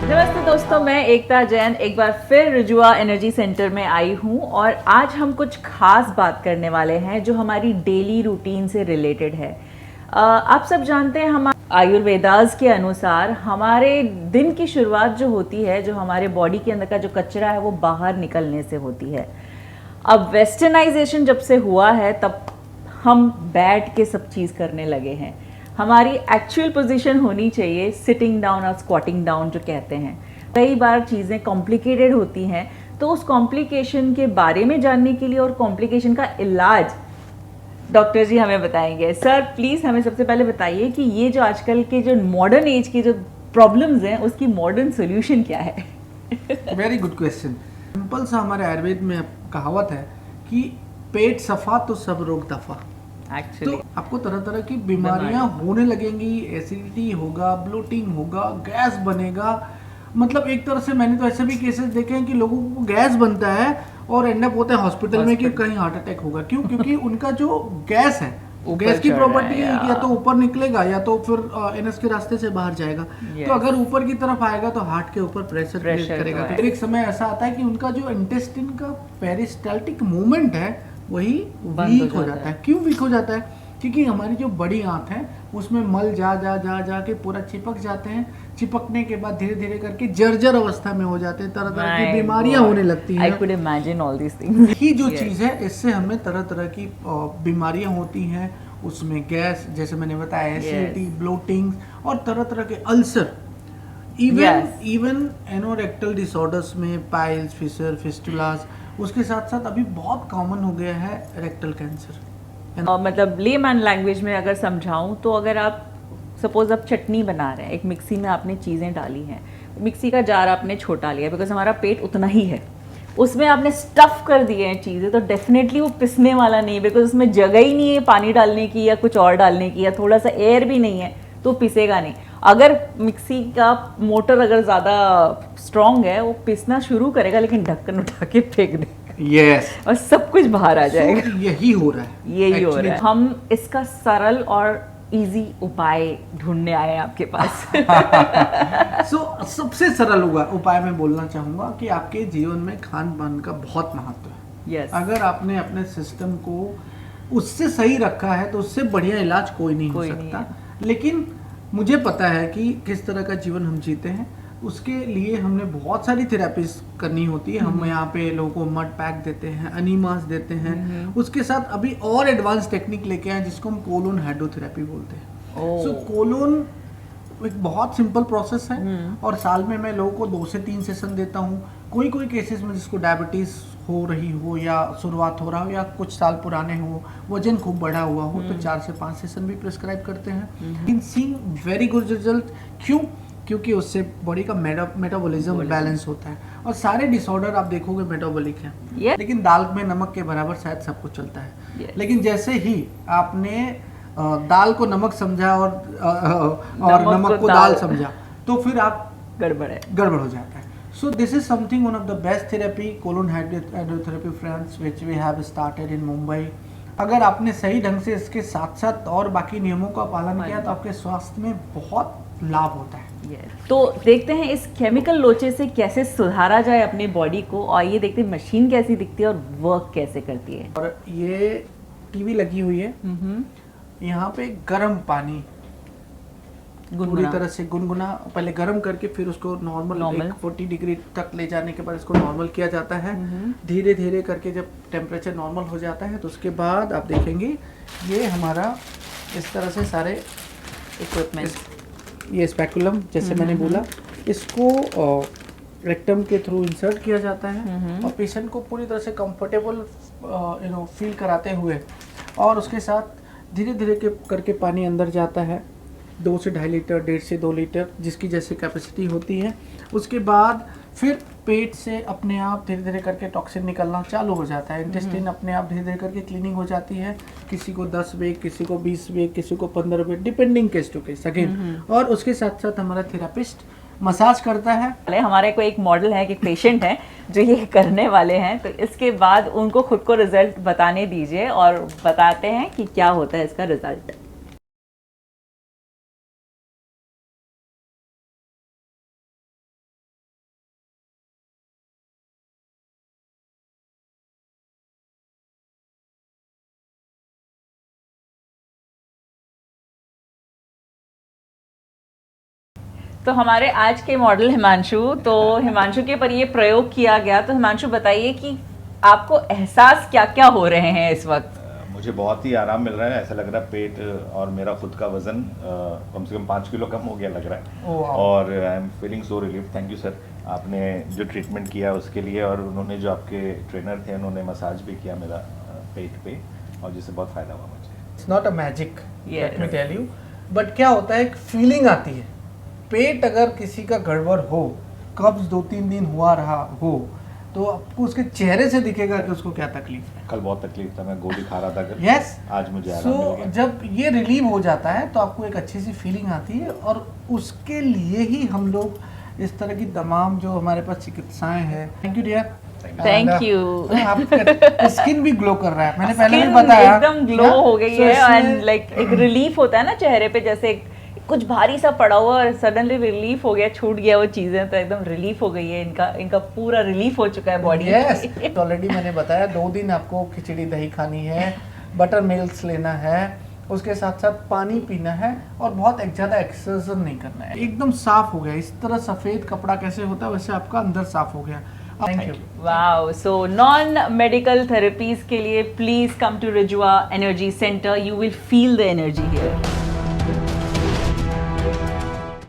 नमस्ते दोस्तों, मैं एकता जैन एक बार फिर रुजुआ एनर्जी सेंटर में आई हूँ और आज हम कुछ खास बात करने वाले हैं जो हमारी डेली रूटीन से रिलेटेड है। आप सब जानते हैं हम आयुर्वेदास के अनुसार हमारे दिन की शुरुआत जो होती है, जो हमारे बॉडी के अंदर का जो कचरा है वो बाहर निकलने से होती है। अब वेस्टर्नाइजेशन जब से हुआ है तब हम बैठ के सब चीज़ करने लगे हैं। हमारी एक्चुअल पोजीशन होनी चाहिए सिटिंग डाउन और स्क्वाटिंग डाउन जो कहते हैं। कई बार चीज़ें कॉम्प्लिकेटेड होती हैं, तो उस कॉम्प्लिकेशन के बारे में जानने के लिए और कॉम्प्लिकेशन का इलाज डॉक्टर जी हमें बताएंगे। सर प्लीज़ हमें सबसे पहले बताइए कि ये जो आजकल के जो मॉडर्न एज की जो प्रॉब्लम्स हैं उसकी मॉडर्न सोल्यूशन क्या है? Very good question. सिंपल सा हमारे आयुर्वेद में कहावत है कि पेट सफा तो सब रोग दफा। एक्चुअली तो आपको तरह तरह की बीमारियां होने लगेंगी, एसिडिटी होगा, ब्लोटिंग होगा, गैस बनेगा। मतलब एक तरह से मैंने तो ऐसे भी केसेस देखे हैं कि लोगों को गैस बनता है और एंड अप होते हैं हॉस्पिटल में कि कहीं हार्ट अटैक होगा। क्यों? क्योंकि उनका जो गैस है, गैस की प्रॉपर्टी है कि या तो ऊपर निकलेगा या तो फिर एनएस के रास्ते से बाहर जाएगा। तो अगर ऊपर की तरफ आएगा तो हार्ट के ऊपर प्रेशर क्रिएट करेगा। तो एक समय ऐसा आता है कि उनका जो इंटेस्टाइन का पेरिस्टाल्टिक मूवमेंट है वही वीक हो जाता है। क्यों वीक हो जाता है? क्योंकि हमारी जो बड़ी आंत है उसमें मल जा जा जा जा के पूरा चिपक जाते हैं। चिपकने के बाद धीरे धीरे करके जर्जर अवस्था में हो जाते हैं, तरह तरह की बीमारियां होने लगती हैं। I could imagine all this things. यही जो चीज़ है, इससे हमें तरह तरह की बीमारियां होती हैं। उसमें गैस, जैसे मैंने बताया, एसिडिटी, ब्लोटिंग और तरह तरह के अल्सर, इवन एनोरेक्टल डिसऑर्डर्स में पाइल्स, फिशर, फिस्टुलास। उसके साथ साथ अभी बहुत कॉमन हो गया है रेक्टल कैंसर। मतलब लेमैन लैंग्वेज में अगर समझाऊं तो अगर आप सपोज आप चटनी बना रहे हैं, एक मिक्सी में आपने चीज़ें डाली हैं, मिक्सी का जार आपने छोटा लिया बिकॉज हमारा पेट उतना ही है, उसमें आपने स्टफ कर दिए हैं चीज़ें, तो डेफिनेटली वो पिसने वाला नहीं है बिकॉज उसमें जगह ही नहीं है पानी डालने की या कुछ और डालने की, या थोड़ा सा एयर भी नहीं है तो पिसेगा नहीं। अगर मिक्सी का मोटर अगर ज़्यादा स्ट्रॉन्ग है वो पिसना शुरू करेगा लेकिन ढक्कन उठा के फेंक देगा। Yes. और सब कुछ बाहर आ जाएगा। यही हो रहा है, यही हो रहा है। हम इसका सरल और इजी उपाय ढूंढने आए हैं आपके पास। सबसे सरल उपाय मैं बोलना चाहूंगा कि आपके जीवन में खान पान का बहुत महत्व है। yes. अगर आपने अपने सिस्टम को उससे सही रखा है तो उससे बढ़िया इलाज कोई नहीं हो सकता। लेकिन मुझे पता है कि किस तरह का जीवन हम जीते हैं, उसके लिए हमने बहुत सारी थेरेपीज करनी होती है। हम यहाँ पे लोगों को मड पैक देते हैं, अनीमास देते हैं, उसके साथ अभी और एडवांस टेक्निक लेके आए जिसको हम कोलोन हाइड्रोथेरेपी बोलते हैं। सो कोलोन एक बहुत सिंपल प्रोसेस है और साल में मैं लोगों को 2 से 3 सेशन देता हूँ। कोई केसेस में जिसको डायबिटीज हो रही हो या शुरुआत हो रहा हो या कुछ साल पुराने हो, वजन खूब बढ़ा हुआ हो, तो 4 से 5 सेशन भी प्रिस्क्राइब करते हैं। इन सीइंग वेरी गुड रिजल्ट। क्यों? क्योंकि उससे बॉडी का मेटाबॉलिज्म बैलेंस होता है। और सारे डिसऑर्डर आप देखोगे मेटाबॉलिक हैं। लेकिन दाल में नमक के बराबर शायद सब कुछ चलता है। लेकिन जैसे ही आपने दाल को नमक समझा और नमक को दाल समझा तो फिर आप गड़बड़ हो जाता है। So this is something one of the best therapy, colon hydrotherapy friends, which we have started in Mumbai. अगर आपने सही ढंग से इसके साथ साथ और बाकी नियमों का पालन किया तो आपके स्वास्थ्य में बहुत लाभ होता है। तो देखते हैं इस केमिकल लोचे से कैसे सुधारा जाए अपने बॉडी को, और ये देखते हैं मशीन कैसी दिखती है और वर्क कैसे करती है। और ये टीवी लगी हुई है, यहाँ पे गर्म पानी पूरी तरह से गुनगुना पहले गर्म करके फिर उसको नॉर्मल 40 डिग्री तक ले जाने के बाद इसको नॉर्मल किया जाता है। धीरे धीरे करके जब टेम्परेचर नॉर्मल हो जाता है तो उसके बाद आप देखेंगे ये हमारा इस तरह से सारे इक्विपमेंट, ये स्पेकुलम जैसे मैंने बोला, इसको रेक्टम के थ्रू इंसर्ट किया जाता है और पेशेंट को पूरी तरह से कंफर्टेबल फील कराते हुए, और उसके साथ धीरे धीरे करके पानी अंदर जाता है। 2 से 2.5 लीटर, 1.5 से 2 लीटर जिसकी जैसी कैपेसिटी होती है। उसके बाद फिर पेट से अपने आप धीरे धीरे करके टॉक्सिन निकलना चालू हो जाता है। इंटेस्टाइन अपने आप धीरे धीरे करके क्लीनिंग हो जाती है। किसी को 10 वीक, किसी को 20 वीक, किसी को 15 week, depending case to case again. और उसके साथ साथ हमारा थेरापिस्ट मसाज करता है। हमारे को एक मॉडल है कि पेशेंट हैं जो ये करने वाले हैं, तो इसके बाद उनको खुद को रिजल्ट बताने दीजिए और बताते हैं कि क्या होता है इसका रिजल्ट। तो हमारे आज के मॉडल हिमांशु, तो हिमांशु के पर ये प्रयोग किया गया, तो हिमांशु बताइए कि आपको एहसास क्या क्या हो रहे हैं इस वक्त? मुझे बहुत ही आराम मिल रहा है, ऐसा लग रहा है पेट और मेरा खुद का वजन कम से कम 5 किलो कम हो गया लग रहा है। Oh, wow. और I am feeling so relief. Thank you sir, आपने जो ट्रीटमेंट किया उसके लिए, और उन्होंने जो आपके ट्रेनर थे उन्होंने मसाज भी किया मेरा पेट पे, और जिससे बहुत फ़ायदा हुआ मुझे। It's not a magic, Yes. Let me tell you, but क्या होता है, एक फीलिंग आती है। पेट अगर किसी का गड़बड़ हो, कब्ज 2-3 दिन हुआ रहा हो, तो आपको उसके चेहरे से दिखेगा कि उसको क्या तकलीफ है। कल बहुत तकलीफ था, मैं गोली खा रहा था कल। यस, आज मुझे आराम मिल सो गया। जब ये रिलीव हो जाता है तो आपको एक अच्छी सी फीलिंग आती है, और उसके लिए ही हम लोग इस तरह की तमाम जो हमारे पास चिकित्साएं हैं। Thank you dear. Thank you. आपका स्किन भी ग्लो कर रहा है, मैंने पहले भी Skin बताया एकदम ग्लो Yeah? हो गई So है, इसमें- एंड लाइक एक रिलीफ होता है ना चेहरे पे, जैसे कुछ भारी सा पड़ा हुआ और सडनली रिलीफ हो गया, छूट गया वो चीजें, तो एकदम रिलीफ हो गई है, इनका पूरा रिलीफ हो चुका है बॉडी। यस, ऑलरेडी मैंने बताया 2 दिन आपको खिचड़ी दही खानी है, बटर मिल्क लेना है, उसके साथ साथ पानी पीना है, और बहुत ज़्यादा एक्सरसाइज नहीं करना है। एकदम साफ हो गया, इस तरह सफ़ेद कपड़ा कैसे होता है वैसे आपका अंदर साफ हो गया। Thank you. Wow, so non medical therapies के लिए please come to Rejua energy centre, you will feel the energy here.